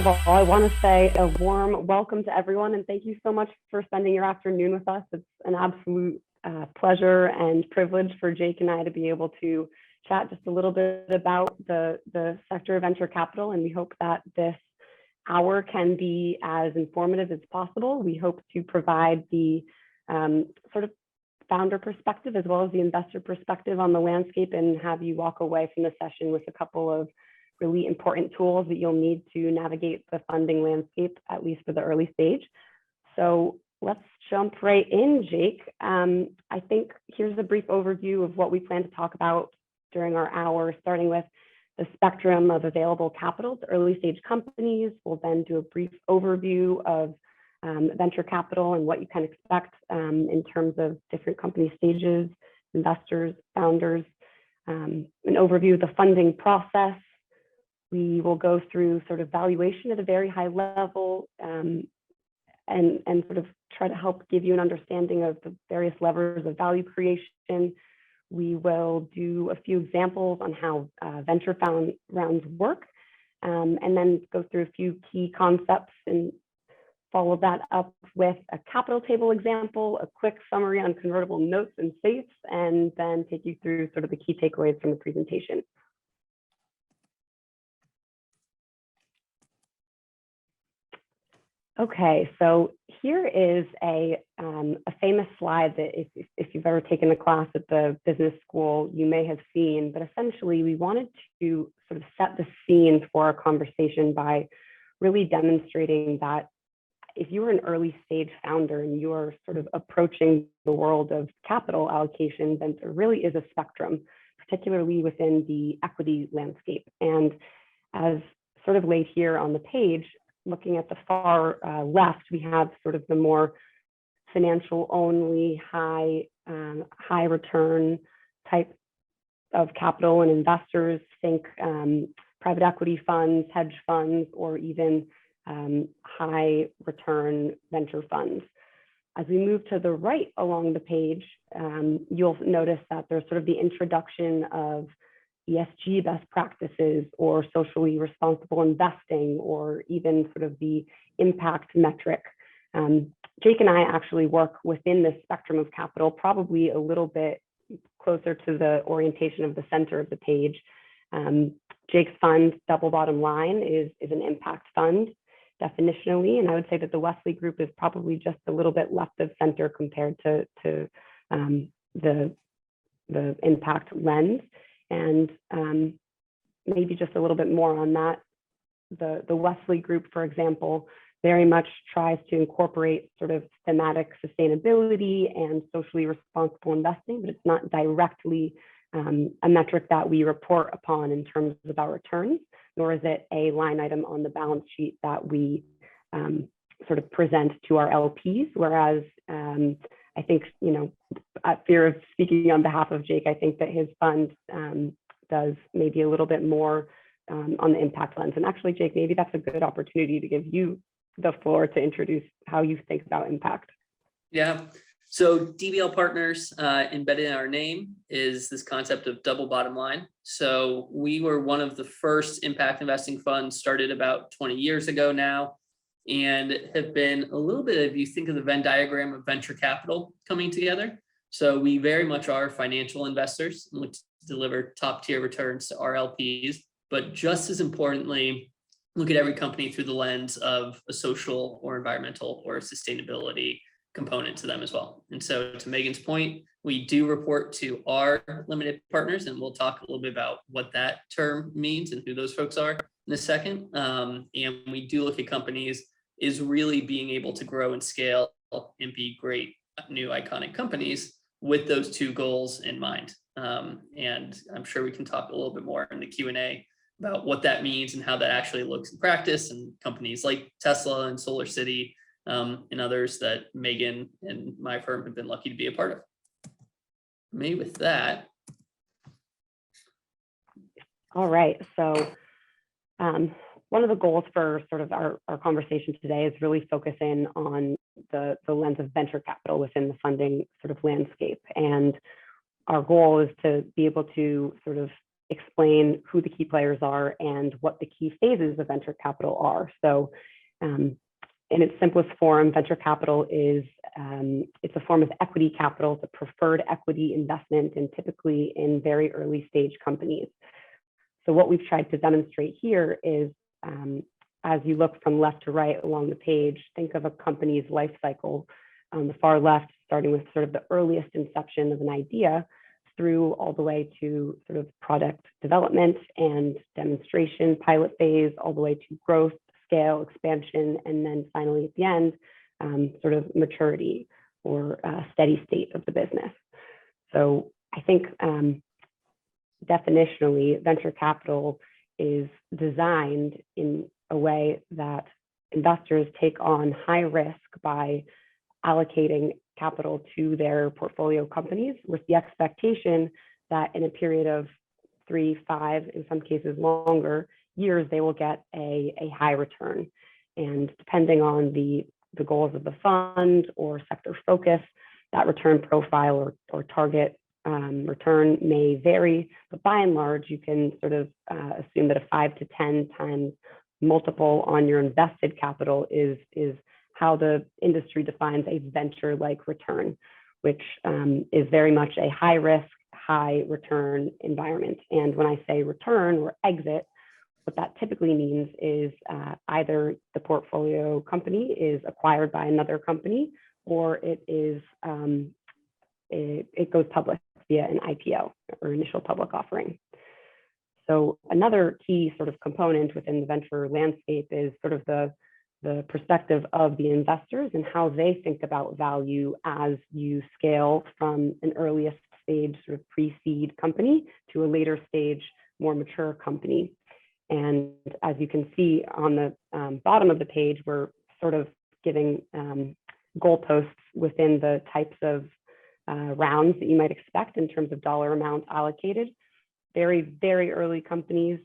of all, I want to say a warm welcome to everyone and thank you so much for spending your afternoon with us. It's an absolute pleasure and privilege for Jake and I to be able to chat just a little bit about the sector of venture capital, and we hope that this hour can be as informative as possible. We hope to provide the sort of founder perspective as well as the investor perspective on the landscape and have you walk away from the session with a couple of really important tools that you'll need to navigate the funding landscape, at least for the early stage. So let's jump right in, Jake. I think here's a brief overview of what we plan to talk about during our hour, starting with the spectrum of available capital to early stage companies. We'll then do a brief overview of venture capital and what you can expect in terms of different company stages, investors, founders, an overview of the funding process. We will go through sort of valuation at a very high level and sort of try to help give you an understanding of the various levers of value creation. We will do a few examples on how venture rounds work, and then go through a few key concepts and follow that up with a capital table example, a quick summary on convertible notes and safes, and then take you through sort of the key takeaways from the presentation. Okay, so here is a famous slide that if you've ever taken a class at the business school, you may have seen, but essentially we wanted to sort of set the scene for our conversation by really demonstrating that if you are an early stage founder and you are sort of approaching the world of capital allocation, then there really is a spectrum, particularly within the equity landscape. And as sort of laid here on the page, looking at the far left, we have sort of the more financial only, high return type of capital and investors. Think private equity funds, hedge funds, or even high return venture funds. As we move to the right along the page, you'll notice that there's sort of the introduction of ESG best practices or socially responsible investing, or even sort of the impact metric. Jake and I actually work within this spectrum of capital, probably a little bit closer to the orientation of the center of the page. Jake's fund, Double Bottom Line, is an impact fund definitionally, and I would say that the Wesley Group is probably just a little bit left of center compared to the impact lens. And maybe just a little bit more on that. The Wesley Group, for example, very much tries to incorporate sort of thematic sustainability and socially responsible investing, but it's not directly a metric that we report upon in terms of our returns, nor is it a line item on the balance sheet that we sort of present to our LPs. Whereas I think, at fear of speaking on behalf of Jake, I think that his fund does maybe a little bit more on the impact lens. And actually, Jake, maybe that's a good opportunity to give you the floor to introduce how you think about impact. Yeah, so DBL Partners, embedded in our name, is this concept of double bottom line. So we were one of the first impact investing funds, started about 20 years ago now, and have been a little bit, if you think of the Venn diagram of venture capital coming together. So we very much are financial investors and look to deliver top tier returns to our LPs, but just as importantly, look at every company through the lens of a social or environmental or sustainability component to them as well. And so to Megan's point, we do report to our limited partners, and we'll talk a little bit about what that term means and who those folks are in a second. And we do look at companies is really being able to grow and scale and be great new iconic companies with those two goals in mind. And I'm sure we can talk a little bit more in the Q&A about what that means and how that actually looks in practice, and companies like Tesla and SolarCity and others that Megan and my firm have been lucky to be a part of. Maybe with that. All right, so one of the goals for sort of our conversation today is really focus in on the lens of venture capital within the funding sort of landscape. And our goal is to be able to sort of explain who the key players are and what the key phases of venture capital are. So in its simplest form, venture capital is it's a form of equity capital, it's a preferred equity investment, and typically in very early stage companies. So what we've tried to demonstrate here is, as you look from left to right along the page, think of a company's life cycle. On the far left, starting with sort of the earliest inception of an idea through all the way to sort of product development and demonstration, pilot phase, all the way to growth, scale, expansion, and then finally at the end, sort of maturity or steady state of the business. So I think definitionally, venture capital is designed in a way that investors take on high risk by allocating capital to their portfolio companies with the expectation that in a period of 3, 5, in some cases longer years, they will get a high return. And depending on the goals of the fund or sector focus, that return profile or target return may vary, but by and large, you can sort of assume that a 5 to 10 times multiple on your invested capital is how the industry defines a venture-like return, which is very much a high risk, high return environment. And when I say return or exit, what that typically means is either the portfolio company is acquired by another company, or it goes public via an IPO or initial public offering. So another key sort of component within the venture landscape is sort of the perspective of the investors and how they think about value as you scale from an earliest stage sort of pre-seed company to a later stage, more mature company. And as you can see on the bottom of the page, we're sort of giving goalposts within the types of rounds that you might expect in terms of dollar amount allocated. Very, very early companies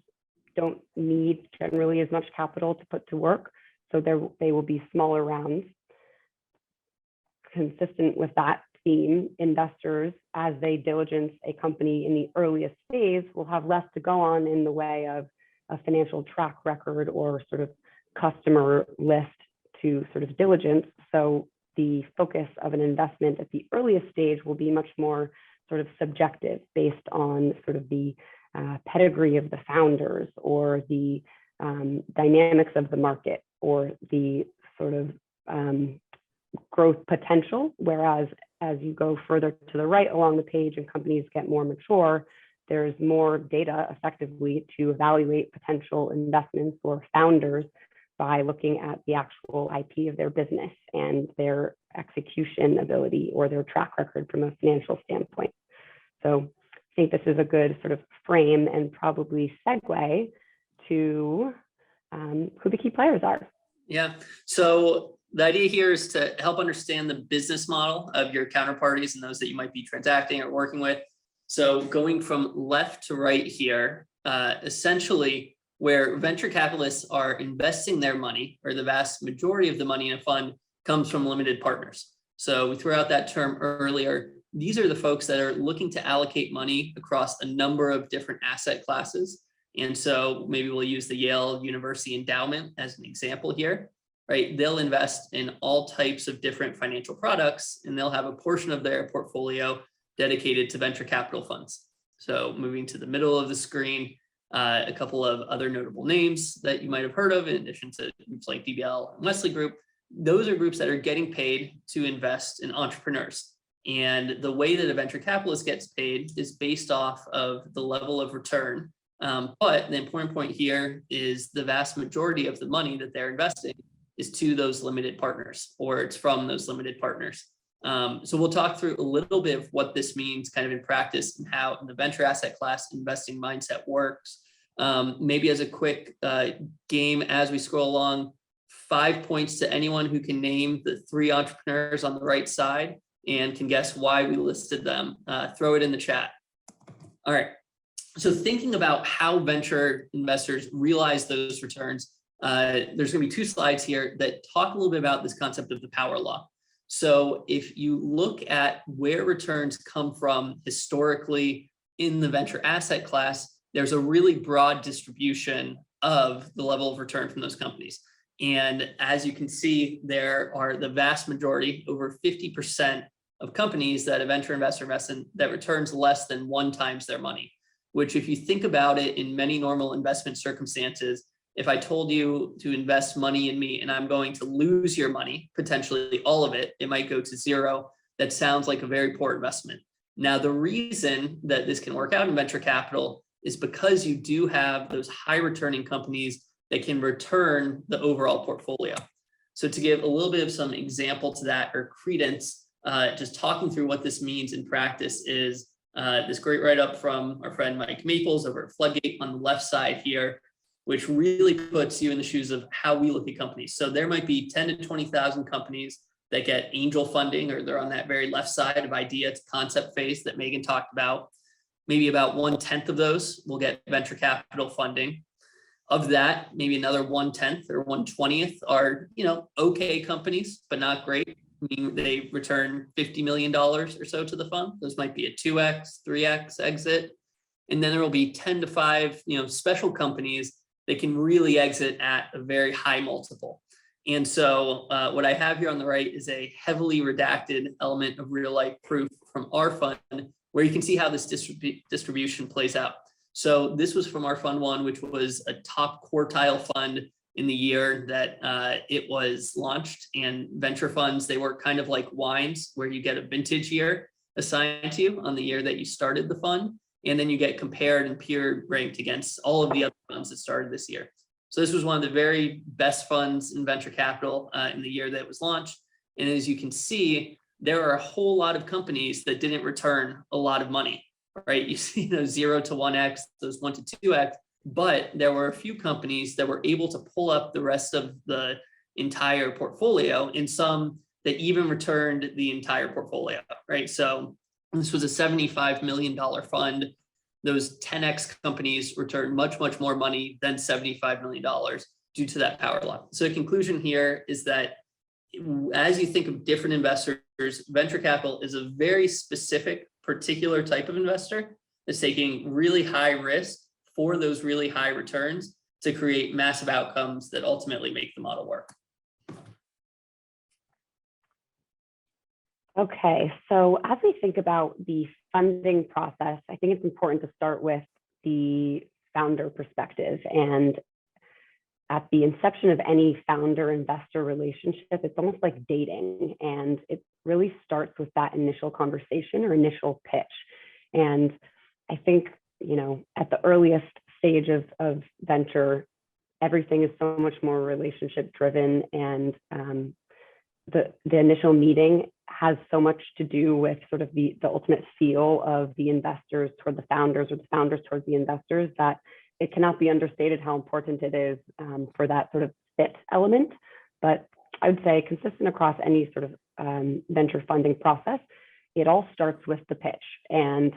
don't need generally as much capital to put to work. So they will be smaller rounds. Consistent with that theme, investors, as they diligence a company in the earliest phase, will have less to go on in the way of a financial track record or sort of customer list to sort of diligence. So the focus of an investment at the earliest stage will be much more sort of subjective, based on sort of the pedigree of the founders or the dynamics of the market or the sort of growth potential. Whereas as you go further to the right along the page and companies get more mature, there's more data effectively to evaluate potential investments or founders by looking at the actual IP of their business and their execution ability or their track record from a financial standpoint. So I think this is a good sort of frame and probably segue to who the key players are. Yeah. So the idea here is to help understand the business model of your counterparties and those that you might be transacting or working with. So going from left to right here, essentially where venture capitalists are investing their money, or the vast majority of the money in a fund, comes from limited partners. So we threw out that term earlier. These are the folks that are looking to allocate money across a number of different asset classes. And so maybe we'll use the Yale University Endowment as an example here, right? They'll invest in all types of different financial products, and they'll have a portion of their portfolio dedicated to venture capital funds. So moving to the middle of the screen, a couple of other notable names that you might have heard of, in addition to groups like DBL and Wesley Group. Those are groups that are getting paid to invest in entrepreneurs. And the way that a venture capitalist gets paid is based off of the level of return. But the important point here is the vast majority of the money that they're investing is to those limited partners, or it's from those limited partners. So we'll talk through a little bit of what this means kind of in practice and how in the venture asset class investing mindset works. Maybe as a quick game as we scroll along, 5 points to anyone who can name the 3 entrepreneurs on the right side and can guess why we listed them. Throw it in the chat. All right. So thinking about how venture investors realize those returns, there's going to be 2 slides here that talk a little bit about this concept of the power law. So if you look at where returns come from historically in the venture asset class, there's a really broad distribution of the level of return from those companies. And as you can see, there are the vast majority, over 50% of companies that a venture investor invests in that returns less than 1x their money, which if you think about it in many normal investment circumstances, if I told you to invest money in me and I'm going to lose your money, potentially all of it, it might go to zero. That sounds like a very poor investment. Now, the reason that this can work out in venture capital is because you do have those high returning companies that can return the overall portfolio. So to give a little bit of some example to that or credence, just talking through what this means in practice is this great write-up from our friend Mike Maples over at Floodgate on the left side here, which really puts you in the shoes of how we look at companies. So there might be 10 to 20,000 companies that get angel funding, or they're on that very left side of idea to concept phase that Megan talked about. Maybe about 1/10 of those will get venture capital funding. Of that, maybe another 1/10 or 1/20 are, okay companies, but not great. I mean, they return $50 million or so to the fund. Those might be a 2x, 3x exit. And then there will be 10 to 5, special companies that can really exit at a very high multiple. And so what I have here on the right is a heavily redacted element of real life proof from our fund, where you can see how this distribution plays out. So this was from our fund one, which was a top quartile fund in the year that it was launched. And venture funds, they work kind of like wines, where you get a vintage year assigned to you on the year that you started the fund. And then you get compared and peer ranked against all of the other funds that started this year. So this was one of the very best funds in venture capital in the year that it was launched. And as you can see, there are a whole lot of companies that didn't return a lot of money, right? You see those 0 to 1x, those 1 to 2x, but there were a few companies that were able to pull up the rest of the entire portfolio, and some that even returned the entire portfolio, right? So this was a $75 million fund. Those 10x companies returned much, much more money than $75 million due to that power law. So the conclusion here is that as you think of different investors, venture capital is a very specific, particular type of investor that's taking really high risk for those really high returns to create massive outcomes that ultimately make the model work. Okay, so as we think about the funding process, I think it's important to start with the founder perspective. And at the inception of any founder-investor relationship, it's almost like dating. And it really starts with that initial conversation or initial pitch. And I think, at the earliest stage of venture, everything is so much more relationship driven, and the initial meeting has so much to do with sort of the ultimate feel of the investors toward the founders, or the founders towards the investors, that it cannot be understated how important it is for that sort of fit element. But I would say consistent across any sort of venture funding process, it all starts with the pitch. And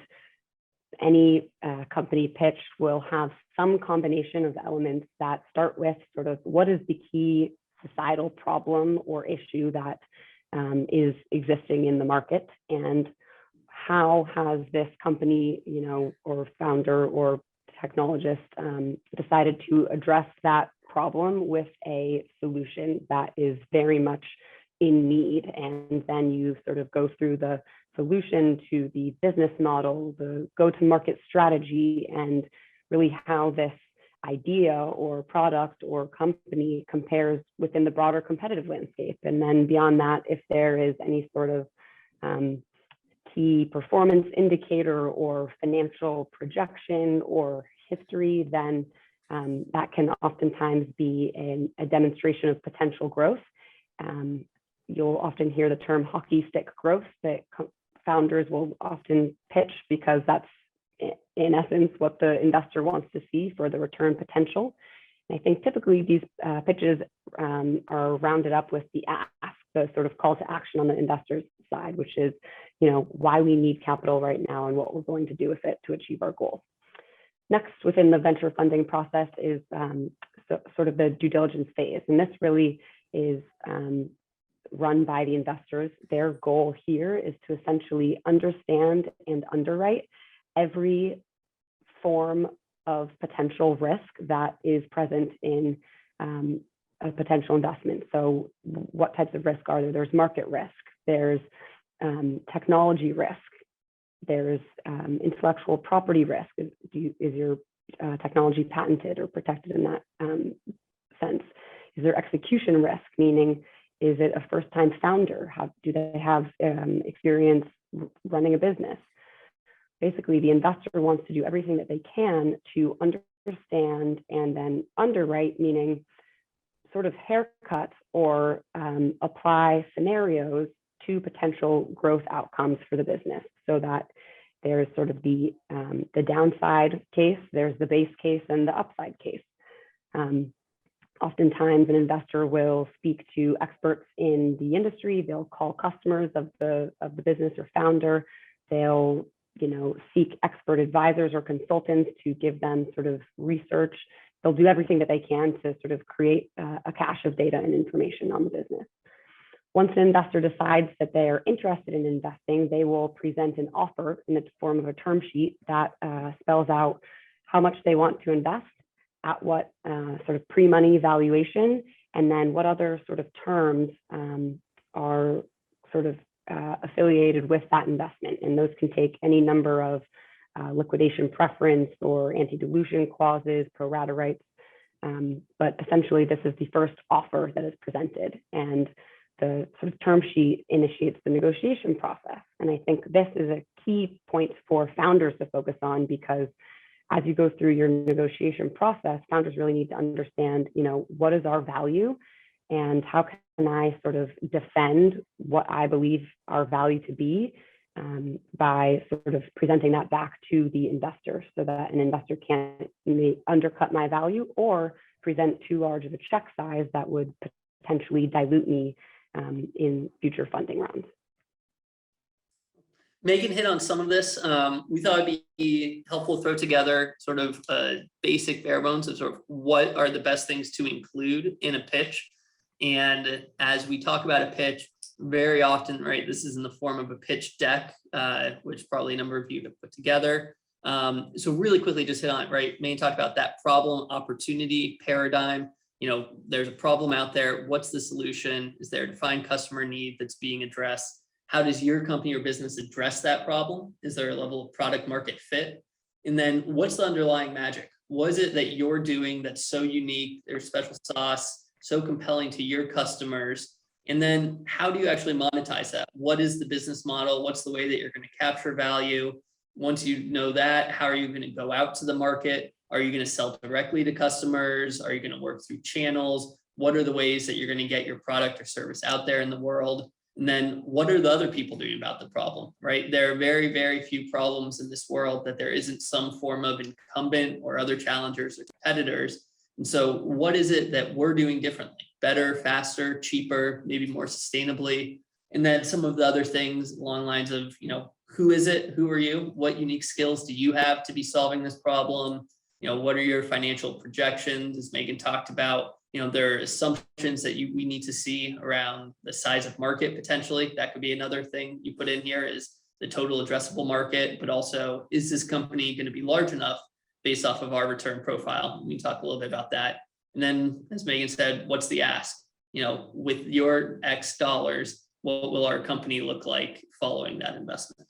any company pitch will have some combination of elements that start with sort of what is the key societal problem or issue that is existing in the market, and how has this company, or founder or technologist decided to address that problem with a solution that is very much in need. And then you sort of go through the solution to the business model, the go-to-market strategy, and really how this idea or product or company compares within the broader competitive landscape. And then beyond that, if there is any sort of key performance indicator or financial projection or history, then that can oftentimes be a demonstration of potential growth. You'll often hear the term hockey stick growth that founders will often pitch, because that's in essence what the investor wants to see for the return potential. And I think typically these pitches are rounded up with the ask, the sort of call to action on the investor's side, which is, why we need capital right now and what we're going to do with it to achieve our goals. Next, within the venture funding process is sort of the due diligence phase. And this really is run by the investors. Their goal here is to essentially understand and underwrite every form of potential risk that is present in a potential investment. So what types of risk are there? There's market risk, there's technology risk, there's intellectual property risk. Is your technology patented or protected in that sense? Is there execution risk, meaning is it a first-time founder? Do they have experience running a business? Basically, the investor wants to do everything that they can to understand and then underwrite, meaning sort of haircut or apply scenarios to potential growth outcomes for the business, so that there's sort of the downside case, there's the base case, and the upside case. Oftentimes, an investor will speak to experts in the industry. They'll call customers of the business or founder. They'll seek expert advisors or consultants to give them sort of research. They'll do everything that they can to sort of create a cache of data and information on the business. Once an investor decides that they are interested in investing, they will present an offer in the form of a term sheet that spells out how much they want to invest, at what sort of pre-money valuation, and then what other sort of terms are sort of affiliated with that investment. And those can take any number of liquidation preference or anti-dilution clauses, pro rata rights. But essentially, this is the first offer that is presented, and the sort of term sheet initiates the negotiation process. And I think this is a key point for founders to focus on, because as you go through your negotiation process, founders really need to understand, what is our value and how can I sort of defend what I believe our value to be by sort of presenting that back to the investor, so that an investor can't undercut my value or present too large of a check size that would potentially dilute me in future funding rounds. Megan hit on some of this. We thought it'd be helpful to throw together sort of a basic bare bones of sort of what are the best things to include in a pitch. And as we talk about a pitch, very often, right, this is in the form of a pitch deck, which probably a number of you have put together. So really quickly just hit on it, right? Megan talked about that problem opportunity paradigm. There's a problem out there. What's the solution? Is there a defined customer need that's being addressed? How does your company or business address that problem? Is there a level of product market fit? And then what's the underlying magic? What is it that you're doing that's so unique, there's special sauce, so compelling to your customers? And then how do you actually monetize that? What is the business model? What's the way that you're going to capture value? Once you know that, how are you going to go out to the market? Are you going to sell directly to customers? Are you going to work through channels? What are the ways that you're going to get your product or service out there in the world? And then what are the other people doing about the problem, right? There are very, very few problems in this world that there isn't some form of incumbent or other challengers or competitors. And so what is it that we're doing differently? Better, faster, cheaper, maybe more sustainably? And then some of the other things along the lines of, who is it? Who are you? What unique skills do you have to be solving this problem? What are your financial projections, as Megan talked about? There are assumptions that we need to see around the size of market potentially. That could be another thing you put in here, is the total addressable market, but also, is this company going to be large enough based off of our return profile? We talk a little bit about that. And then, as Megan said, what's the ask? With your X dollars, what will our company look like following that investment?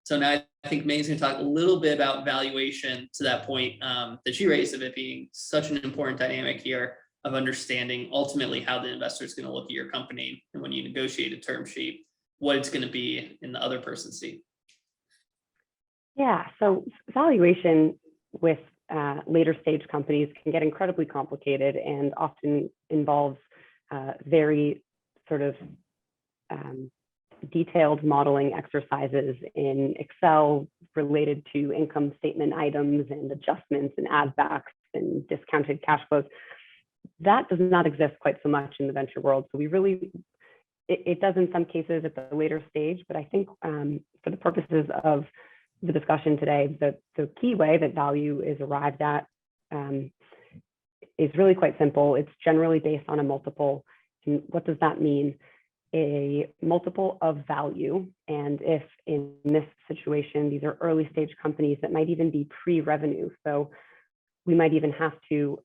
So now I think Megan's going to talk a little bit about valuation, to that point that she raised, of it being such an important dynamic here of understanding ultimately how the investor is going to look at your company, and when you negotiate a term sheet, what it's going to be in the other person's seat. Yeah, so valuation with later stage companies can get incredibly complicated and often involves very sort of detailed modeling exercises in Excel related to income statement items and adjustments and add backs and discounted cash flows. That does not exist quite so much in the venture world. So it does in some cases at the later stage, but I think for the purposes of the discussion today, the key way that value is arrived at is really quite simple. It's generally based on a multiple. And what does that mean? a multiple of value. And if in this situation, these are early stage companies that might even be pre-revenue. So we might even have to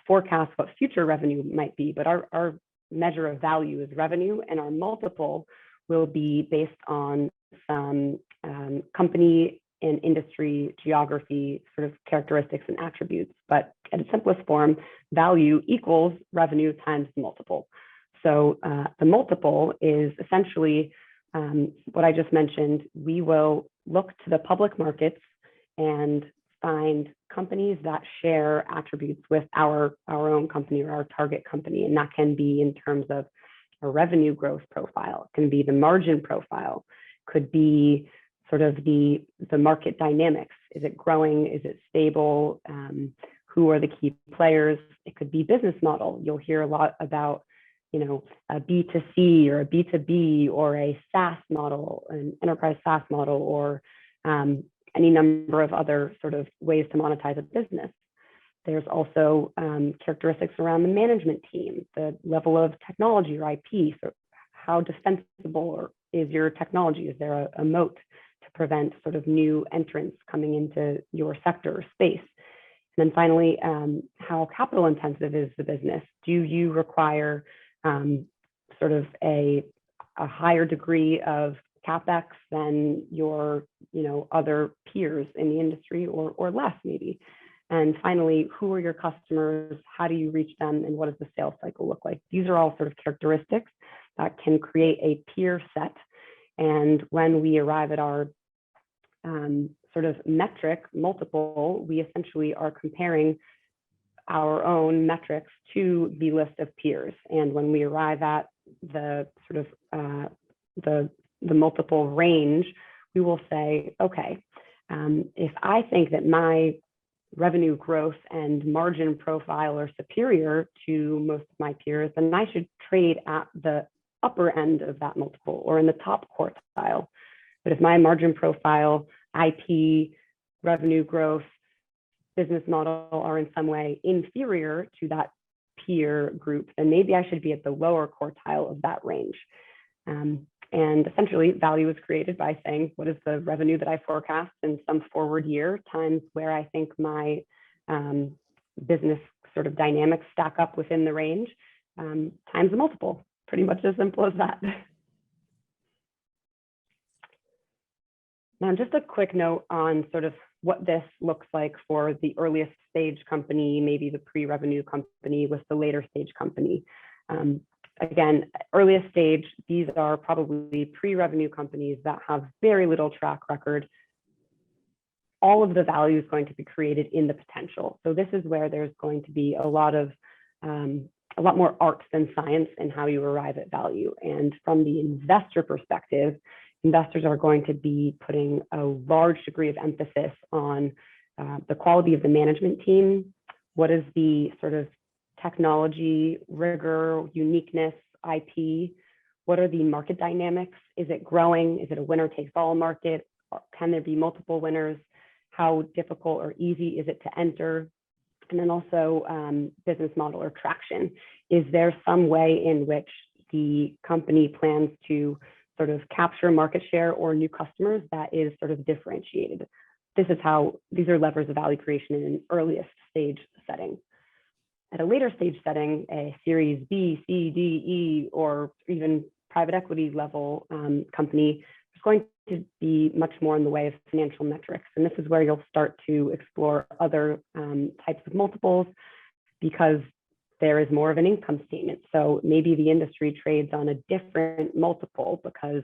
forecast what future revenue might be, but our measure of value is revenue, and our multiple will be based on some company and industry, geography, sort of characteristics and attributes. But at its simplest form, value equals revenue times the multiple. So the multiple is essentially what I just mentioned. We will look to the public markets and find companies that share attributes with our own company or our target company. And that can be in terms of a revenue growth profile, it can be the margin profile, could be sort of the market dynamics. Is it growing? Is it stable? Who are the key players? It could be business model. You'll hear a lot about, you know, a B2C or a B2B or a SaaS model, an enterprise SaaS model, or any number of other sort of ways to monetize a business. There's also characteristics around the management team, the level of technology or IP. So how defensible is your technology? Is there a moat to prevent sort of new entrants coming into your sector or space? And then finally, how capital intensive is the business? Do you require sort of a higher degree of CapEx than your, you know, other peers in the industry, or less maybe? And finally, who are your customers? How do you reach them? And what does the sales cycle look like? These are all sort of characteristics that can create a peer set. And when we arrive at our sort of metric multiple, we essentially are comparing our own metrics to the list of peers. And when we arrive at the sort of the multiple range, we will say, okay, if I think that my revenue growth and margin profile are superior to most of my peers, then I should trade at the upper end of that multiple or in the top quartile. But if my margin profile, IP, revenue growth, business model are in some way inferior to that peer group, then maybe I should be at the lower quartile of that range. And essentially, value is created by saying, what is the revenue that I forecast in some forward year times where I think my business sort of dynamics stack up within the range, times the multiple. Pretty much as simple as that. Now, just a quick note on sort of what this looks like for the earliest stage company, maybe the pre-revenue company with the later stage company. Again, earliest stage, these are probably pre-revenue companies that have very little track record. All of the value is going to be created in the potential. So this is where there's going to be a lot more art than science in how you arrive at value. And from the investor perspective, investors are going to be putting a large degree of emphasis on the quality of the management team. What is the sort of technology, rigor, uniqueness, IP? What are the market dynamics? Is it growing? Is it a winner takes all market? Or can there be multiple winners? How difficult or easy is it to enter? And then also business model or traction. Is there some way in which the company plans to sort of capture market share or new customers that is sort of differentiated? These are levers of value creation in an earliest stage setting. At a later stage setting, a series B, C, D, E, or even private equity level company is going to be much more in the way of financial metrics. And this is where you'll start to explore other types of multiples, because there is more of an income statement. So maybe the industry trades on a different multiple because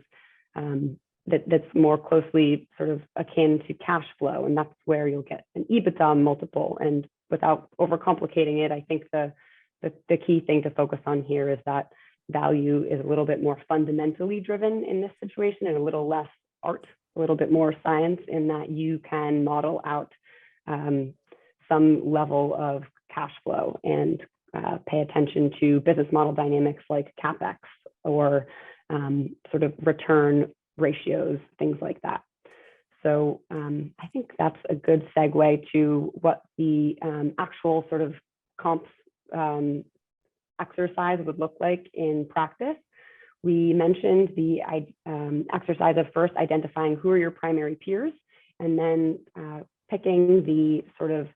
that's more closely sort of akin to cash flow. And that's where you'll get an EBITDA multiple. And without overcomplicating it, I think the key thing to focus on here is that value is a little bit more fundamentally driven in this situation and a little less art, a little bit more science, in that you can model out some level of cash flow and pay attention to business model dynamics like CapEx or sort of return ratios, things like that. So I think that's a good segue to what the actual sort of comps exercise would look like in practice. We mentioned the exercise of first identifying who are your primary peers, and then picking the sort of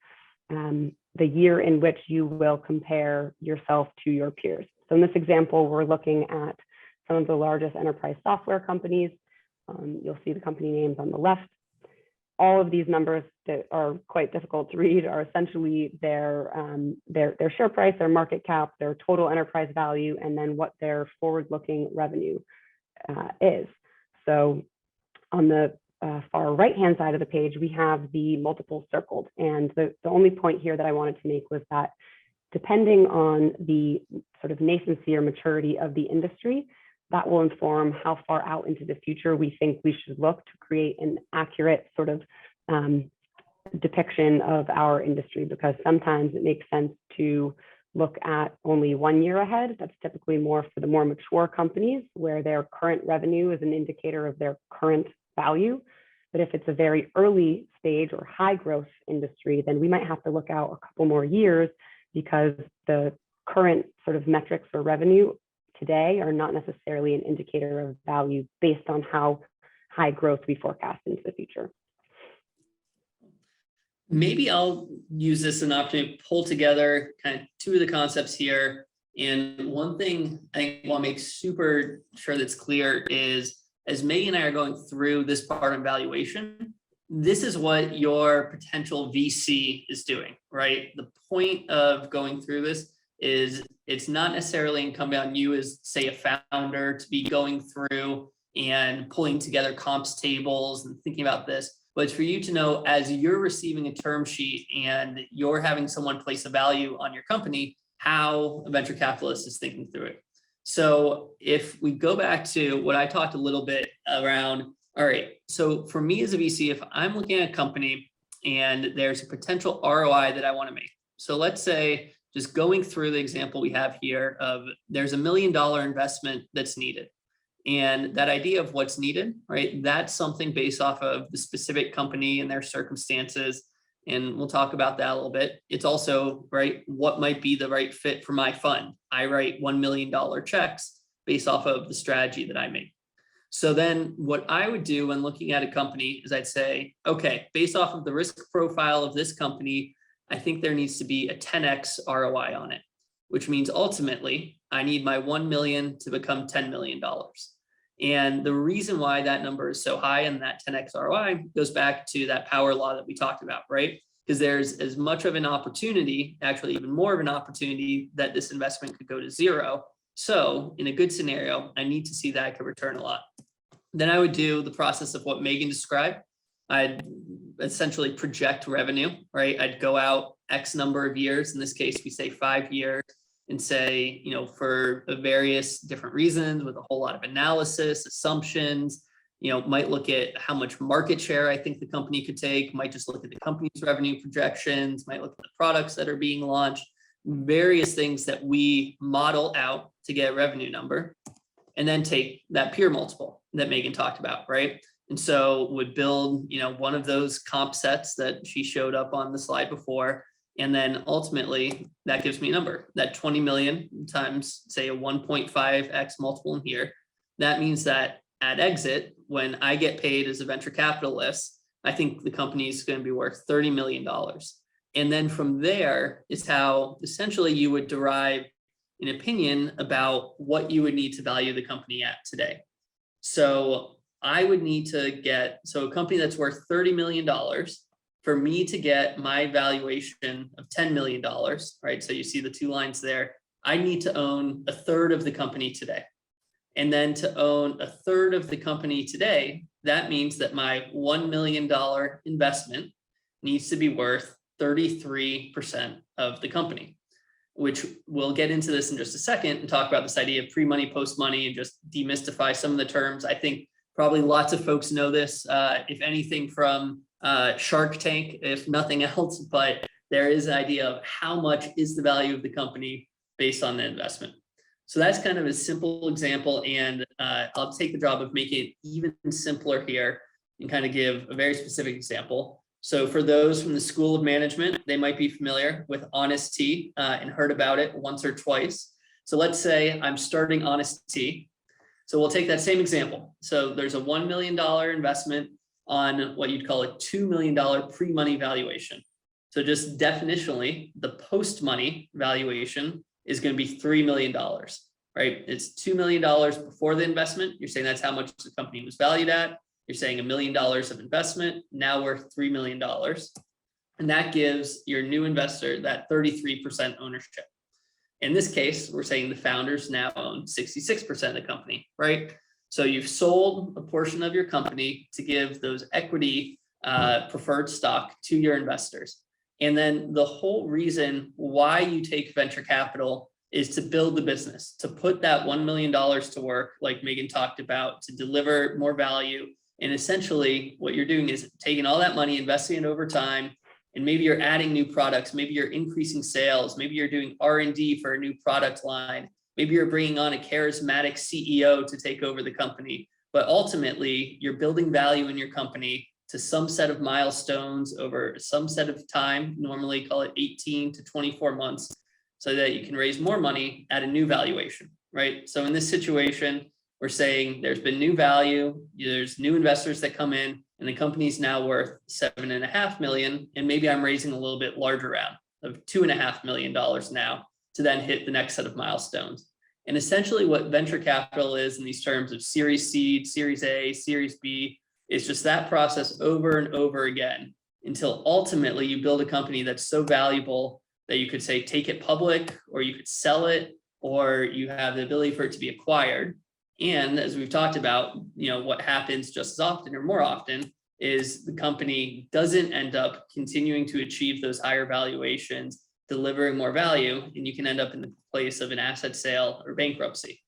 the year in which you will compare yourself to your peers. So in this example, we're looking at some of the largest enterprise software companies. You'll see the company names on the left. All of these numbers that are quite difficult to read are essentially their share price, their market cap, their total enterprise value, and then what their forward-looking revenue is. So on the far right-hand side of the page, we have the multiples circled. And the only point here that I wanted to make was that depending on the sort of nascency or maturity of the industry, that will inform how far out into the future we think we should look to create an accurate sort of depiction of our industry, because sometimes it makes sense to look at only 1 year ahead. That's typically more for the more mature companies where their current revenue is an indicator of their current value. But if it's a very early stage or high growth industry, then we might have to look out a couple more years, because the current sort of metrics for revenue today are not necessarily an indicator of value based on how high growth we forecast into the future. Maybe I'll use this as an opportunity to pull together kind of two of the concepts here. And one thing I think I want to make super sure that's clear is, as Megan and I are going through this part of valuation, this is what your potential VC is doing, right? The point of going through this is it's not necessarily incumbent on you as, say, a founder to be going through and pulling together comps tables and thinking about this, but it's for you to know, as you're receiving a term sheet and you're having someone place a value on your company, how a venture capitalist is thinking through it. So if we go back to what I talked a little bit around, all right, so for me as a VC, if I'm looking at a company and there's a potential ROI that I want to make. So let's say, just going through the example we have here of there's $1 million investment that's needed. And that idea of what's needed, right? That's something based off of the specific company and their circumstances. And we'll talk about that a little bit. It's also, right, what might be the right fit for my fund? I write $1 million checks based off of the strategy that I make. So then what I would do when looking at a company is I'd say, okay, based off of the risk profile of this company, I think there needs to be a 10x ROI on it, which means ultimately I need my 1 million to become $10 million. And the reason why that number is so high and that 10x ROI goes back to that power law that we talked about, right? Because there's as much of an opportunity, actually even more of an opportunity, that this investment could go to zero. So in a good scenario, I need to see that I could return a lot. Then I would do the process of what Megan described. I'd essentially project revenue, right? I'd go out X number of years. In this case, we say 5 years, and say, you know, for various different reasons with a whole lot of analysis, assumptions, you know, might look at how much market share I think the company could take, might just look at the company's revenue projections, might look at the products that are being launched, various things that we model out to get a revenue number, and then take that peer multiple that Megan talked about, right? And so would build, you know, one of those comp sets that she showed up on the slide before. And then ultimately that gives me a number, that 20 million times, say, a 1.5x multiple in here. That means that at exit, when I get paid as a venture capitalist, I think the company is going to be worth $30 million. And then from there is how essentially you would derive an opinion about what you would need to value the company at today. So I would need to get, so a company that's worth $30 million, for me to get my valuation of $10 million, right? So you see the two lines there. I need to own a third of the company today. And then to own a third of the company today, that means that my $1 million investment needs to be worth 33% of the company, which we'll get into this in just a second and talk about this idea of pre-money, post-money, and just demystify some of the terms. I think probably lots of folks know this, if anything from Shark Tank, if nothing else, but there is an idea of how much is the value of the company based on the investment. So that's kind of a simple example, and I'll take the job of making it even simpler here and kind of give a very specific example. So for those from the School of Management, they might be familiar with Honest Tea and heard about it once or twice. So let's say I'm starting Honest Tea. So we'll take that same example. So there's a $1 million investment on what you'd call a $2 million pre-money valuation. So just definitionally, the post-money valuation is going to be $3 million, right? It's $2 million before the investment. You're saying that's how much the company was valued at. You're saying $1 million of investment, now worth $3 million. And that gives your new investor that 33% ownership. In this case, we're saying the founders now own 66% of the company, right? So you've sold a portion of your company to give those equity preferred stock to your investors. And then the whole reason why you take venture capital is to build the business, to put that $1 million to work, like Megan talked about, to deliver more value. And essentially what you're doing is taking all that money, investing it over time, and maybe you're adding new products, maybe you're increasing sales, maybe you're doing R&D for a new product line, maybe you're bringing on a charismatic CEO to take over the company. But ultimately, you're building value in your company to some set of milestones over some set of time, normally call it 18 to 24 months, so that you can raise more money at a new valuation, right? So in this situation, we're saying there's been new value, there's new investors that come in, and the company's now worth $7.5 million, and maybe I'm raising a little bit larger round of $2.5 million now to then hit the next set of milestones. And essentially what venture capital is in these terms of Series C, Series A, Series B, is just that process over and over again until ultimately you build a company that's so valuable that you could say take it public, or you could sell it, or you have the ability for it to be acquired. And as we've talked about, what happens just as often or more often is the company doesn't end up continuing to achieve those higher valuations, delivering more value, and you can end up in the place of an asset sale or bankruptcy.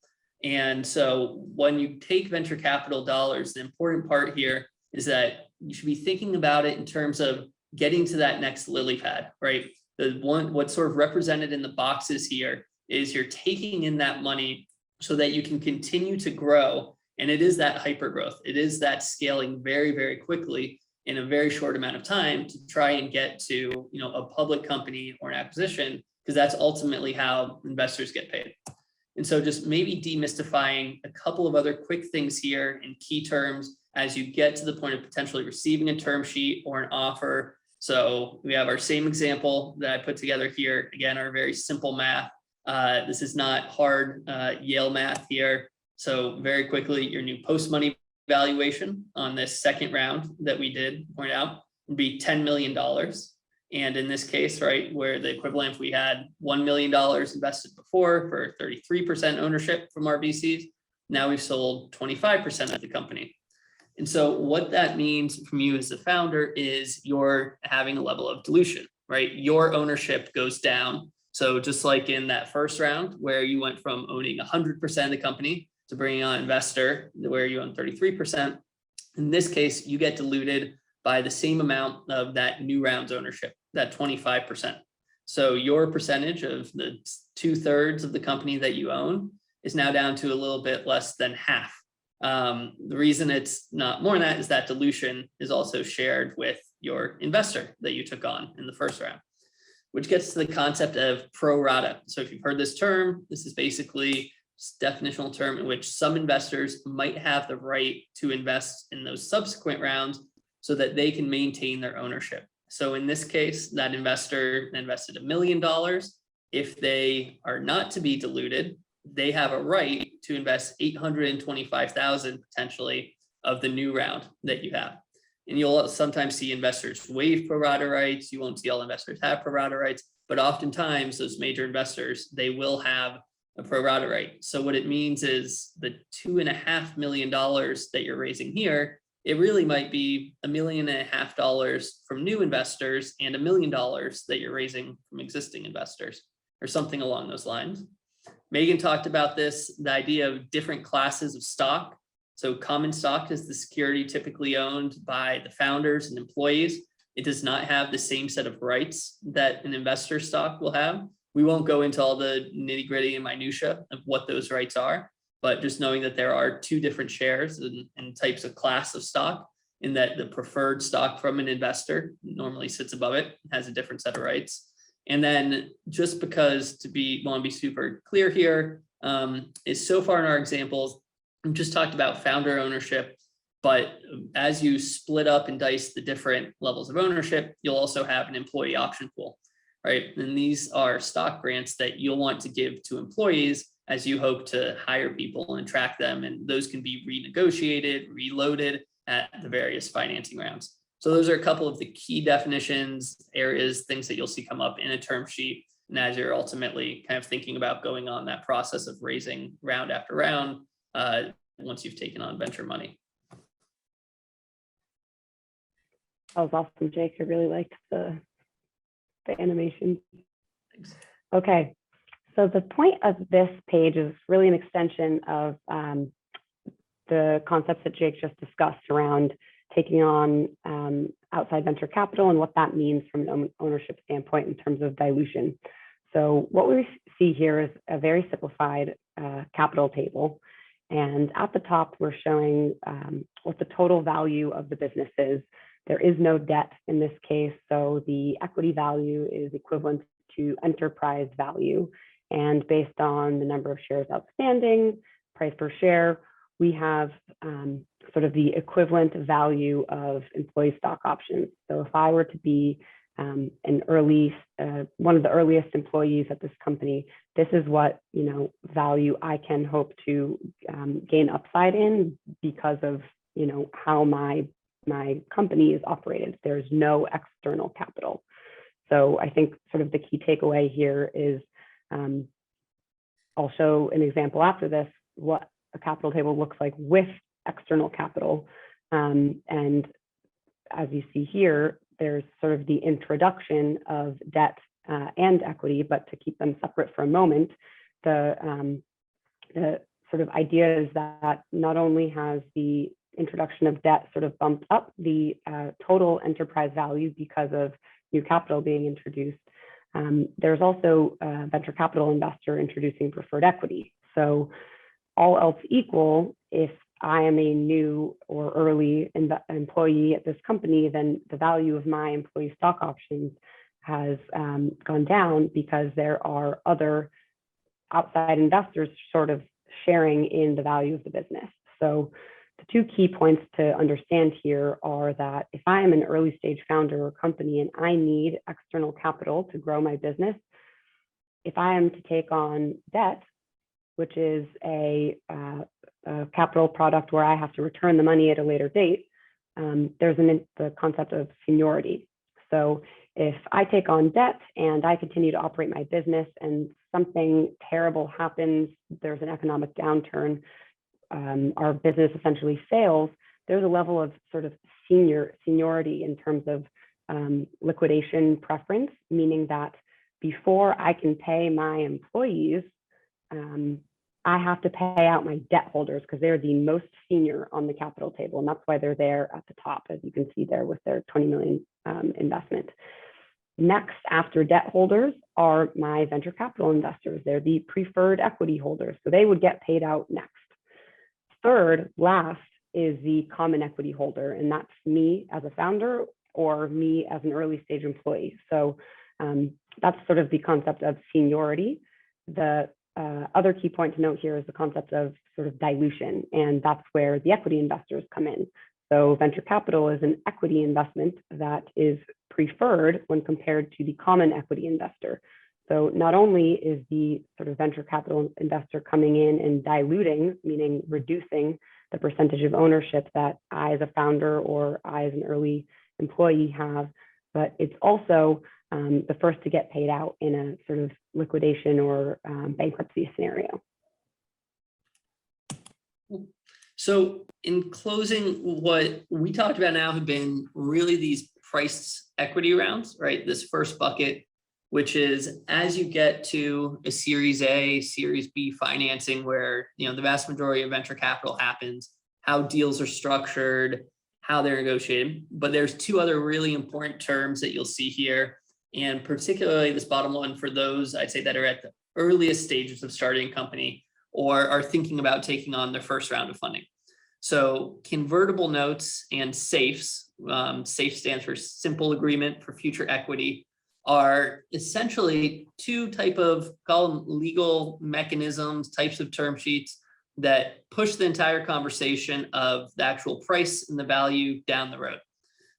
And so when you take venture capital dollars, the important part here is that you should be thinking about it in terms of getting to that next lily pad, right? What's sort of represented in the boxes here is you're taking in that money so that you can continue to grow. And it is that hyper growth. It is that scaling very, very quickly in a very short amount of time to try and get to, a public company or an acquisition, because that's ultimately how investors get paid. And so just maybe demystifying a couple of other quick things here in key terms as you get to the point of potentially receiving a term sheet or an offer. So we have our same example that I put together here. Again, our very simple math. This is not hard Yale math here. So very quickly, your new post-money valuation on this second round that we did point out would be $10 million. And in this case, right, where the equivalent, if we had $1 million invested before for 33% ownership from our VCs, now we've sold 25% of the company. And so what that means from you as the founder is you're having a level of dilution, right? Your ownership goes down. So just like in that first round where you went from owning 100% of the company to bringing on an investor where you own 33%, in this case, you get diluted by the same amount of that new round's ownership, that 25%. So your percentage of the 2/3 of the company that you own is now down to a little bit less than half. The reason it's not more than that is that dilution is also shared with your investor that you took on in the first round, which gets to the concept of pro rata. So if you've heard this term, this is basically a definitional term in which some investors might have the right to invest in those subsequent rounds so that they can maintain their ownership. So in this case, that investor invested $1 million. If they are not to be diluted, they have a right to invest $825,000 potentially of the new round that you have. And you'll sometimes see investors waive pro rata rights. You won't see all investors have pro rata rights, but oftentimes those major investors, they will have a pro rata right. So what it means is the $2.5 million that you're raising here, it really might be $1.5 million from new investors and $1 million that you're raising from existing investors or something along those lines. Megan talked about this, the idea of different classes of stock. So common stock is the security typically owned by the founders and employees. It does not have the same set of rights that an investor stock will have. We won't go into all the nitty gritty and minutia of what those rights are, but just knowing that there are two different shares and types of class of stock, in that the preferred stock from an investor normally sits above it, has a different set of rights. And then just because want to be super clear here, is so far in our examples, We just talked about founder ownership, but as you split up and dice the different levels of ownership, you'll also have an employee option pool, right? And these are stock grants that you'll want to give to employees as you hope to hire people and attract them. And those can be renegotiated, reloaded at the various financing rounds. So those are a couple of the key definitions, areas, things that you'll see come up in a term sheet. And as you're ultimately kind of thinking about going on that process of raising round after round, once you've taken on venture money. That was awesome, Jake. I really liked the animation. Thanks. Okay, so the point of this page is really an extension of the concepts that Jake just discussed around taking on outside venture capital and what that means from an ownership standpoint in terms of dilution. So what we see here is a very simplified capital table. And at the top, we're showing what the total value of the business is. There is no debt in this case, so the equity value is equivalent to enterprise value. And based on the number of shares outstanding, price per share, we have sort of the equivalent value of employee stock options. So if I were to be one of the earliest employees at this company, this is what value I can hope to gain upside in because of how my company is operated. There's no external capital. So I think sort of the key takeaway here is I'll show an example after this, what a capital table looks like with external capital. And as you see here, there's sort of the introduction of debt and equity, but to keep them separate for a moment, the sort of idea is that not only has the introduction of debt sort of bumped up the total enterprise value because of new capital being introduced, there's also a venture capital investor introducing preferred equity. So all else equal, if I am a new or early employee at this company, then the value of my employee stock options has gone down because there are other outside investors sort of sharing in the value of the business. So the two key points to understand here are that if I am an early stage founder or company and I need external capital to grow my business, if I am to take on debt, which is a capital product where I have to return the money at a later date, there's the concept of seniority. So if I take on debt and I continue to operate my business and something terrible happens, there's an economic downturn, our business essentially fails, there's a level of sort of seniority in terms of liquidation preference, meaning that before I can pay my employees, I have to pay out my debt holders because they're the most senior on the capital table. And that's why they're there at the top, as you can see there with their 20 million investment. Next, after debt holders are my venture capital investors. They're the preferred equity holders. So they would get paid out next. Third, last is the common equity holder. And that's me as a founder or me as an early stage employee. So that's sort of the concept of seniority. The other key point to note here is the concept of sort of dilution, and that's where the equity investors come in. So venture capital is an equity investment that is preferred when compared to the common equity investor. So not only is the sort of venture capital investor coming in and diluting, meaning reducing the percentage of ownership that I as a founder or I as an early employee have, but it's also the first to get paid out in a sort of liquidation or bankruptcy scenario. So in closing, what we talked about now have been really these priced equity rounds, right? This first bucket, which is as you get to a Series A, Series B financing where the vast majority of venture capital happens, how deals are structured, how they're negotiated. But there's two other really important terms that you'll see here. And particularly this bottom one for those, I'd say, that are at the earliest stages of starting a company or are thinking about taking on their first round of funding. So convertible notes and SAFEs, SAFE stands for Simple Agreement for Future Equity, are essentially two type of, call them legal mechanisms, types of term sheets, that push the entire conversation of the actual price and the value down the road.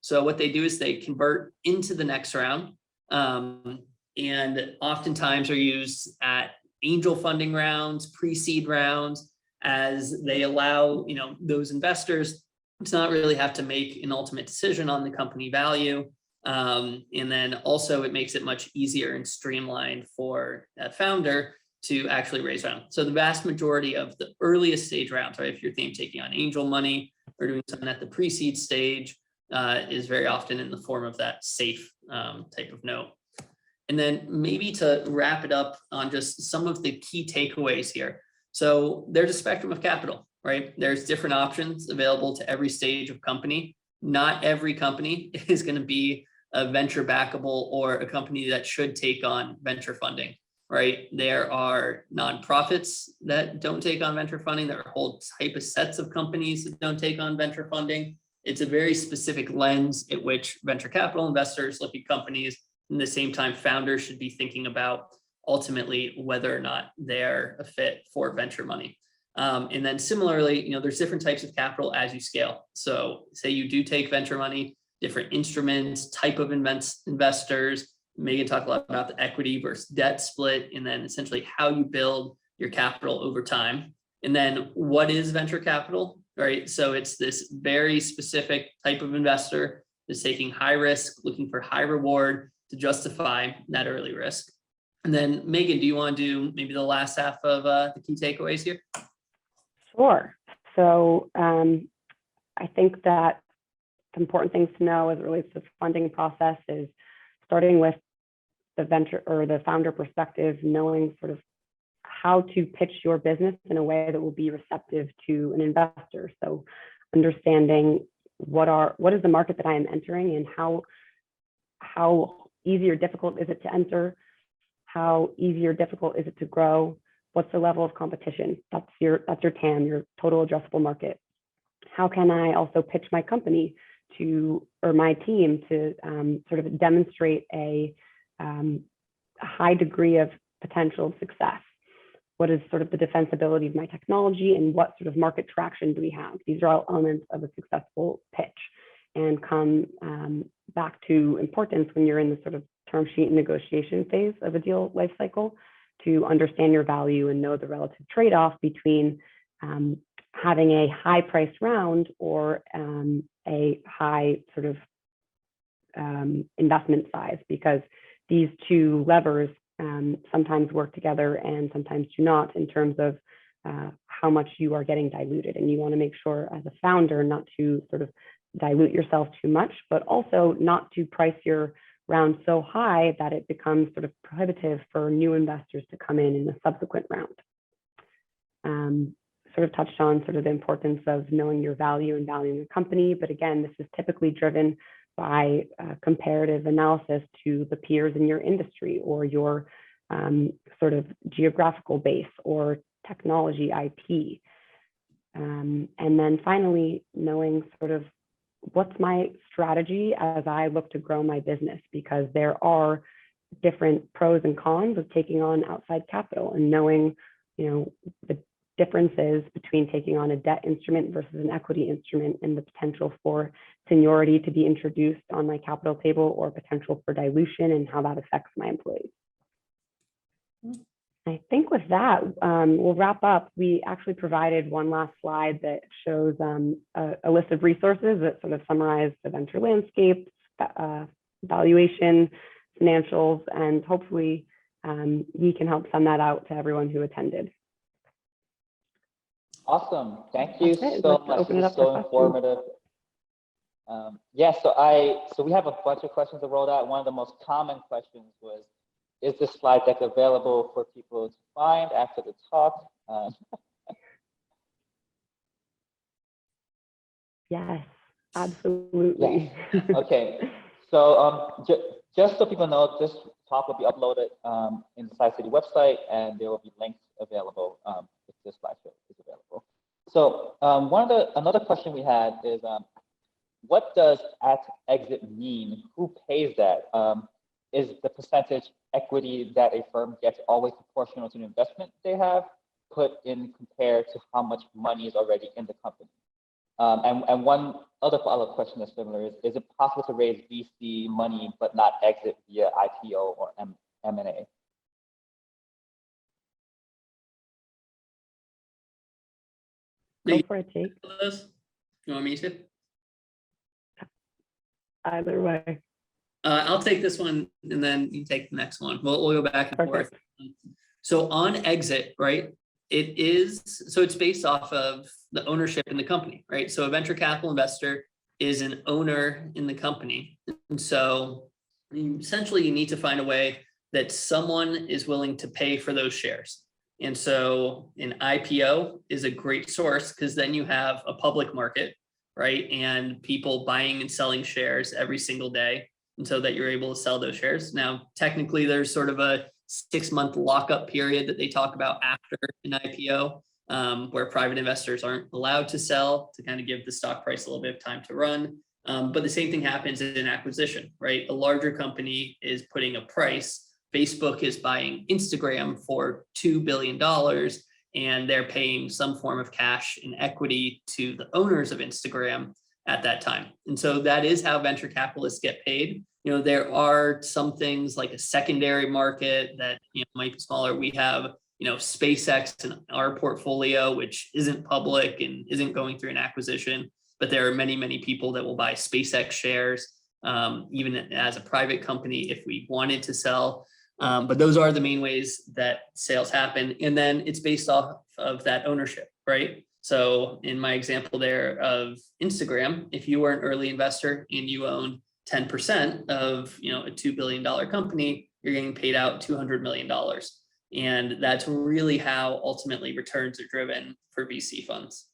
So what they do is they convert into the next round, and oftentimes are used at angel funding rounds, pre-seed rounds, as they allow, those investors to not really have to make an ultimate decision on the company value. And then also it makes it much easier and streamlined for that founder to actually raise round. So the vast majority of the earliest stage rounds, right, if you're taking on angel money or doing something at the pre-seed stage, is very often in the form of that safe type of note. And then maybe to wrap it up on just some of the key takeaways here. So there's a spectrum of capital, right? There's different options available to every stage of company. Not every company is going to be a venture backable or a company that should take on venture funding, right? There are nonprofits that don't take on venture funding. There are whole type of sets of companies that don't take on venture funding. It's a very specific lens at which venture capital investors look at companies. At the same time, founders should be thinking about ultimately whether or not they're a fit for venture money. And then similarly, there's different types of capital as you scale. So say you do take venture money, different instruments, type of investors. Megan talked a lot about the equity versus debt split, and then essentially how you build your capital over time. And then what is venture capital, right? So it's this very specific type of investor that's taking high risk, looking for high reward to justify that early risk. And then Megan, do you want to do maybe the last half of the key takeaways here? Sure. So I think that the important things to know as it relates to the funding process is starting with the venture or the founder perspective, knowing sort of how to pitch your business in a way that will be receptive to an investor. So understanding what is the market that I am entering and how easy or difficult is it to enter, how easy or difficult is it to grow, what's the level of competition? That's your TAM, your total addressable market. How can I also pitch my company or my team to sort of demonstrate a high degree of potential success? What is sort of the defensibility of my technology, and what sort of market traction do we have? These are all elements of a successful pitch, and come back to importance when you're in the sort of term sheet negotiation phase of a deal life cycle, to understand your value and know the relative trade-off between having a high price round or a high sort of investment size, because these two levers sometimes work together and sometimes do not, in terms of how much you are getting diluted. And you want to make sure as a founder not to sort of dilute yourself too much, but also not to price your round so high that it becomes sort of prohibitive for new investors to come in the subsequent round. Sort of touched on sort of the importance of knowing your value and valuing your company, but again, this is typically driven by comparative analysis to the peers in your industry or your sort of geographical base or technology IP. And then finally, knowing sort of what's my strategy as I look to grow my business, because there are different pros and cons of taking on outside capital, and knowing, the differences between taking on a debt instrument versus an equity instrument, and the potential for seniority to be introduced on my capital table, or potential for dilution, and how that affects my employees. I think with that, we'll wrap up. We actually provided one last slide that shows a list of resources that sort of summarize the venture landscape, valuation, financials, and hopefully we can help sum that out to everyone who attended. Awesome. Thank you so much. Open it up so informative. So we have a bunch of questions that rolled out. One of the most common questions was, is this slide deck available for people to find after the talk? Yes, absolutely. Yes. Okay. So just so people know, this talk will be uploaded in the SciCity website, and there will be links available if this slideshow is available. So another question we had is, what does at exit mean? Who pays that? Is the percentage equity that a firm gets always proportional to the investment they have? put in compared to how much money is already in the company? And one other follow-up question that's similar is it possible to raise VC money but not exit via IPO or M&A? Go for it, Jake. You want me to? Either way. I'll take this one and then you take the next one. We'll go back and forth. Perfect. So on exit, right? It's based off of the ownership in the company, right? So a venture capital investor is an owner in the company. And so essentially you need to find a way that someone is willing to pay for those shares. And so an IPO is a great source because then you have a public market, right? And people buying and selling shares every single day. And so that you're able to sell those shares. Now, technically, there's sort of a 6-month lockup period that they talk about after an IPO, where private investors aren't allowed to sell to kind of give the stock price a little bit of time to run. But the same thing happens in acquisition, right? A larger company is putting a price. Facebook is buying Instagram for $2 billion, and they're paying some form of cash in equity to the owners of Instagram at that time. And so that is how venture capitalists get paid. You know, there are some things like a secondary market that, you know, might be smaller. We have, you know, SpaceX in our portfolio, which isn't public and isn't going through an acquisition, but there are many, many people that will buy SpaceX shares, even as a private company if we wanted to sell. But those are the main ways that sales happen. And then it's based off of that ownership, right? So in my example there of Instagram, if you were an early investor and you owned 10% of, you know, a $2 billion company, you're getting paid out $200 million. And that's really how ultimately returns are driven for VC funds.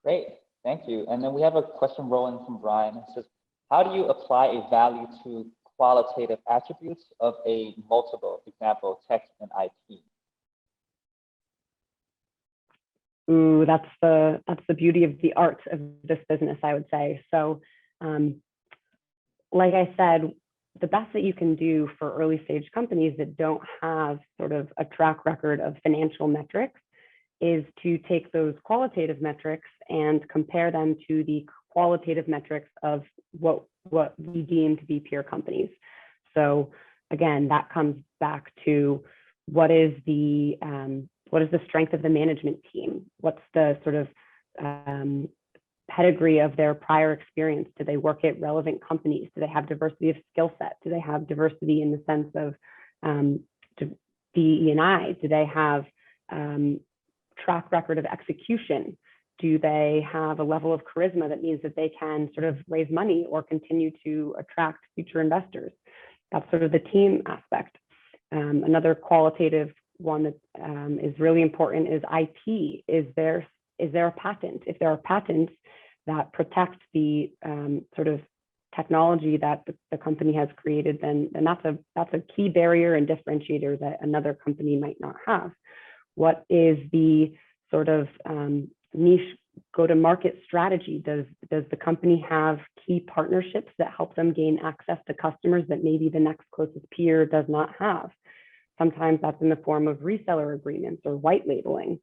Great, thank you. And then we have a question rolling from Brian. It says, how do you apply a value to qualitative attributes of a multiple, example, text and IP? Ooh, that's the beauty of the art of this business, I would say. So, like I said, the best that you can do for early stage companies that don't have sort of a track record of financial metrics is to take those qualitative metrics and compare them to the qualitative metrics of what we deem to be peer companies. So again, that comes back to what is the strength of the management team? What's the sort of pedigree of their prior experience? Do they work at relevant companies? Do they have diversity of skill set? Do they have diversity in the sense of DE&I? Do they have track record of execution? Do they have a level of charisma that means that they can sort of raise money or continue to attract future investors? That's sort of the team aspect. Another qualitative one that is really important is IP. Is there a patent? If there are patents that protect the sort of technology that the company has created, then that's a key barrier and differentiator that another company might not have. What is the sort of niche go-to-market strategy? Does the company have key partnerships that help them gain access to customers that maybe the next closest peer does not have? Sometimes that's in the form of reseller agreements or white labeling.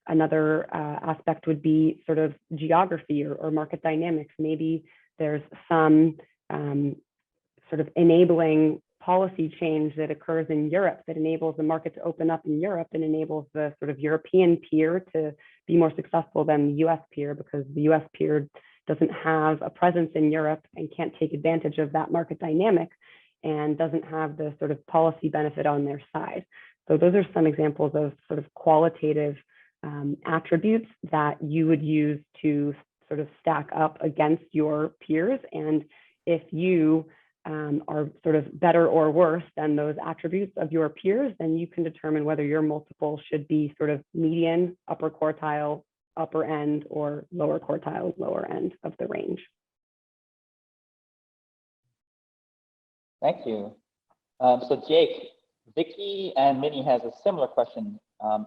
Another aspect would be sort of geography or market dynamics. Maybe there's some sort of enabling policy change that occurs in Europe that enables the market to open up in Europe and enables the sort of European peer to be more successful than the US peer, because the US peer doesn't have a presence in Europe and can't take advantage of that market dynamic and doesn't have the sort of policy benefit on their side. So those are some examples of sort of qualitative attributes that you would use to sort of stack up against your peers. And if you are sort of better or worse than those attributes of your peers, then you can determine whether your multiple should be sort of median, upper quartile, upper end, or lower quartile, lower end of the range. Thank you. So Jake, Vicky and Minnie has a similar question.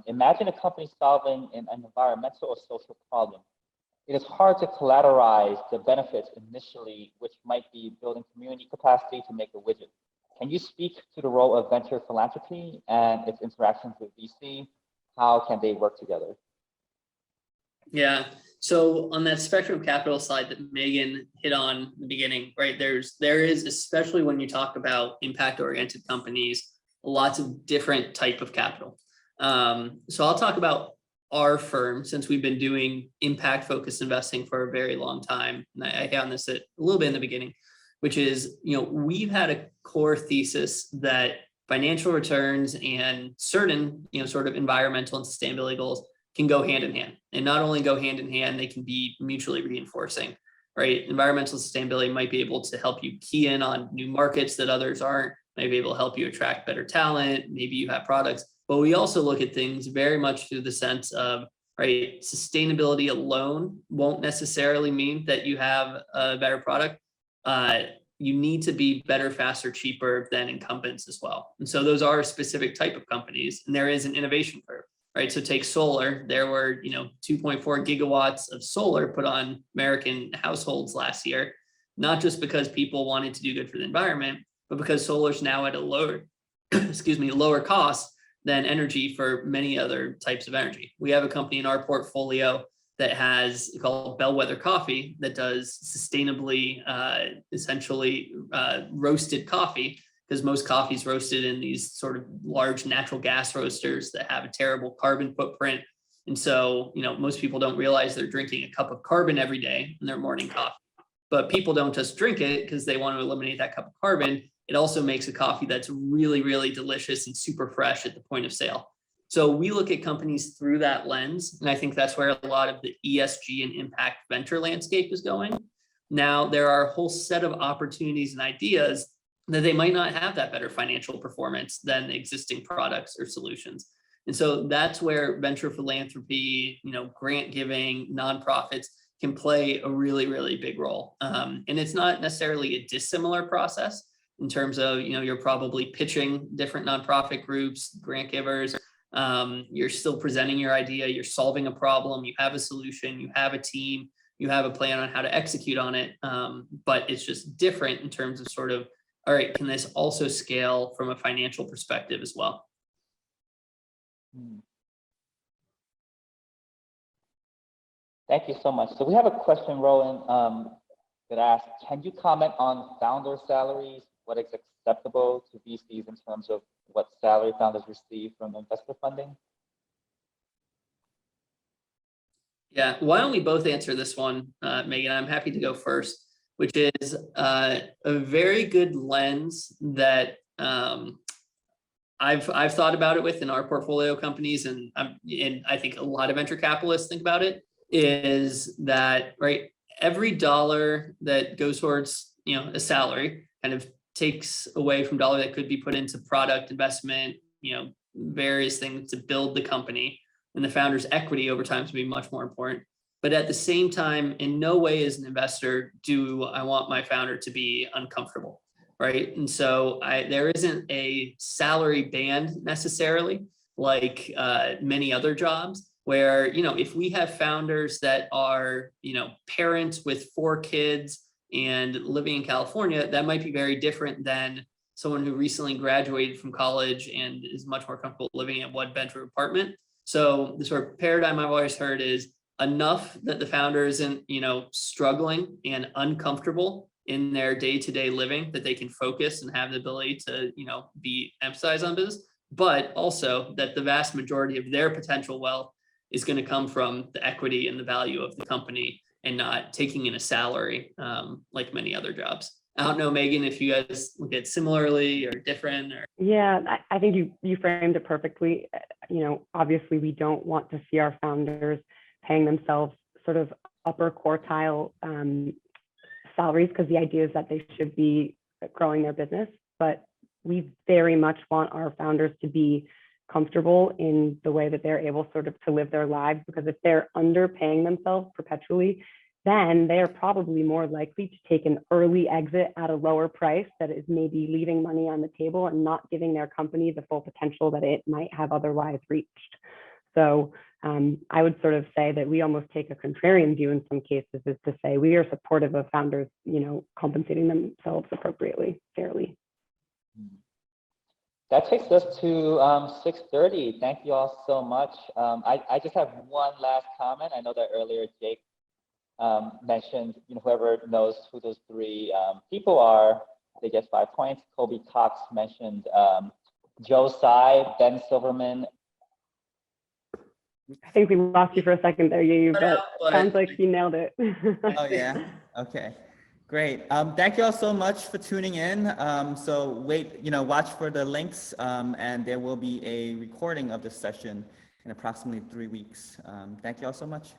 Imagine a company solving an environmental or social problem. It is hard to collateralize the benefits initially, which might be building community capacity to make a widget. can you speak to the role of venture philanthropy and its interactions with VC? How can they work together? Yeah. So on that spectrum capital side that Megan hit on in the beginning, right? There is, especially when you talk about impact-oriented companies, lots of different type of capital. So I'll talk about our firm since we've been doing impact-focused investing for a very long time. And I hit on this a little bit in the beginning, which is, we've had a core thesis that financial returns and certain, sort of environmental and sustainability goals can go hand in hand, and not only go hand in hand, they can be mutually reinforcing, right? Environmental sustainability might be able to help you key in on new markets that others aren't, maybe able to help you attract better talent, maybe you have products, but we also look at things very much through the sense of, right, sustainability alone won't necessarily mean that you have a better product. You need to be better, faster, cheaper than incumbents as well. And so those are a specific type of companies, and there is an innovation curve. Right. So take solar. There were, 2.4 gigawatts of solar put on American households last year, not just because people wanted to do good for the environment, but because solar is now at a lower, lower cost than energy for many other types of energy. We have a company in our portfolio that has called Bellwether Coffee that does sustainably, essentially roasted coffee, because most coffee is roasted in these sort of large natural gas roasters that have a terrible carbon footprint. And so, most people don't realize they're drinking a cup of carbon every day in their morning coffee. But people don't just drink it because they want to eliminate that cup of carbon. It also makes a coffee that's really, really delicious and super fresh at the point of sale. So we look at companies through that lens. And I think that's where a lot of the ESG and impact venture landscape is going. Now, there are a whole set of opportunities and ideas that they might not have that better financial performance than existing products or solutions. And so that's where venture philanthropy, grant giving, nonprofits can play a really, really big role. And it's not necessarily a dissimilar process in terms of, you're probably pitching different nonprofit groups, grant givers. You're still presenting your idea, you're solving a problem, you have a solution, you have a team, you have a plan on how to execute on it. But it's just different in terms of sort of, all right, can this also scale from a financial perspective as well? Thank you so much. So we have a question, Rowan, that asks, can you comment on founder salaries? What is acceptable to VCs in terms of what salary founders receive from investor funding? Yeah, why don't we both answer this one, Megan? I'm happy to go first, which is a very good lens that I've thought about it with in our portfolio companies, and I think a lot of venture capitalists think about it, is that, right, every dollar that goes towards a salary kind of takes away from dollar that could be put into product investment, various things to build the company, and the founder's equity over time to be much more important. But at the same time, in no way as an investor do I want my founder to be uncomfortable, right? And so there isn't a salary band necessarily like many other jobs where, if we have founders that are, parents with 4 kids and living in California, that might be very different than someone who recently graduated from college and is much more comfortable living in a one-bedroom apartment. So the sort of paradigm I've always heard is enough that the founder isn't, struggling and uncomfortable in their day-to-day living, that they can focus and have the ability to, be emphasized on business, but also that the vast majority of their potential wealth is going to come from the equity and the value of the company and not taking in a salary like many other jobs. I don't know, Megan, if you guys look at similarly or different. Or... Yeah, I think you framed it perfectly. Obviously we don't want to see our founders paying themselves sort of upper quartile salaries, because the idea is that they should be growing their business. But we very much want our founders to be comfortable in the way that they're able sort of to live their lives, because if they're underpaying themselves perpetually, then they are probably more likely to take an early exit at a lower price that is maybe leaving money on the table and not giving their company the full potential that it might have otherwise reached. So I would sort of say that we almost take a contrarian view in some cases, is to say we are supportive of founders, compensating themselves appropriately, fairly. That takes us to 6:30. Thank you all so much. I just have one last comment. I know that earlier Jake mentioned, whoever knows who those three people are, they get 5 points. Kobe Cox mentioned Joe Tsai, Ben Silverman. I think we lost you for a second there, Yu, but sounds like you nailed it. Oh yeah. Okay. Great. Thank you all so much for tuning in. So watch for the links, and there will be a recording of this session in approximately 3 weeks. Thank you all so much.